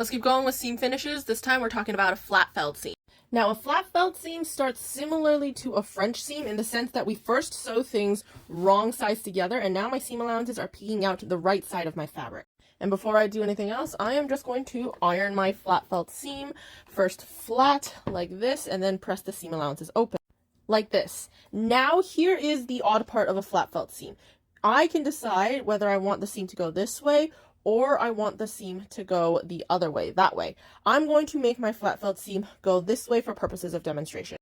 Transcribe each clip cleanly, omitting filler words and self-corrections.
Let's keep going with seam finishes. This time we're talking about a flat felled seam. Now, a flat felled seam starts similarly to a French seam in the sense that we first sew things wrong sides together, and now my seam allowances are peeking out to the right side of my fabric. And before I do anything else, I am just going to iron my flat felt seam, first flat like this, and then press the seam allowances open like this. Now here is the odd part of a flat felt seam. I can decide whether I want the seam to go this way or I want the seam to go the other way, that way. I'm going to make my flat felt seam go this way for purposes of demonstration.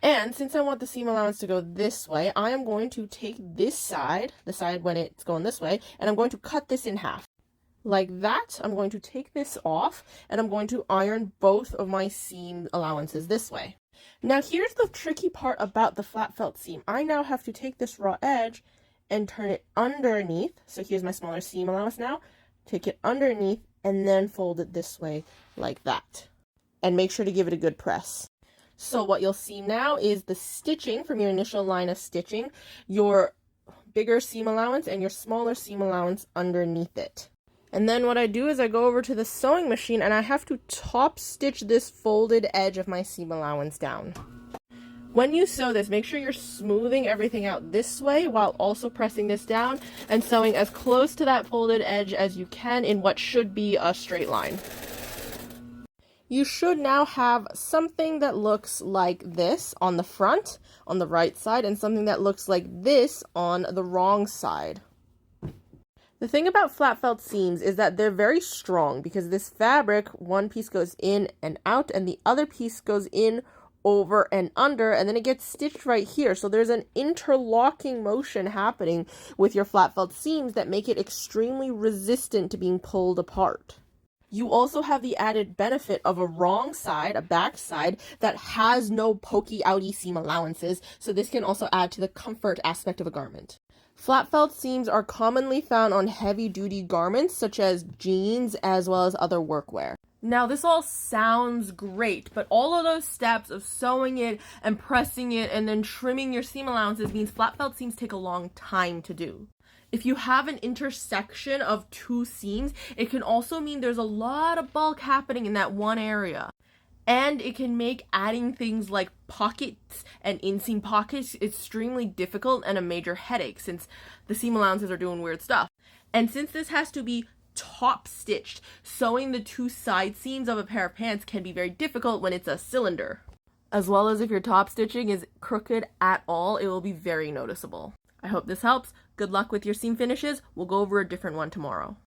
And since I want the seam allowance to go this way, I am going to take this side, the side when it's going this way, and I'm going to cut this in half. Like that. I'm going to take this off, and I'm going to iron both of my seam allowances this way. Now here's the tricky part about the flat felt seam. I now have to take this raw edge and turn it underneath. So here's my smaller seam allowance now. Take it underneath and then fold it this way like that. And make sure to give it a good press. So what you'll see now is the stitching from your initial line of stitching, your bigger seam allowance and your smaller seam allowance underneath it. And then what I do is I go over to the sewing machine and I have to top stitch this folded edge of my seam allowance down. When you sew this, make sure you're smoothing everything out this way while also pressing this down and sewing as close to that folded edge as you can in what should be a straight line. You should now have something that looks like this on the front, on the right side, and something that looks like this on the wrong side. The thing about flat felt seams is that they're very strong because this fabric, one piece goes in and out and the other piece goes in, over and under, and then it gets stitched right here. So there's an interlocking motion happening with your flat felt seams that make it extremely resistant to being pulled apart. You also have the added benefit of a wrong side, a back side, that has no pokey outy seam allowances, so this can also add to the comfort aspect of a garment. Flat felt seams are commonly found on heavy-duty garments such as jeans as well as other workwear. Now this all sounds great, but all of those steps of sewing it and pressing it and then trimming your seam allowances means flat felt seams take a long time to do. If you have an intersection of two seams, it can also mean there's a lot of bulk happening in that one area. And it can make adding things like pockets and inseam pockets extremely difficult and a major headache since the seam allowances are doing weird stuff. And since this has to be top stitched, sewing the two side seams of a pair of pants can be very difficult when it's a cylinder. As well as if your top stitching is crooked at all, it will be very noticeable. I hope this helps. Good luck with your seam finishes. We'll go over a different one tomorrow.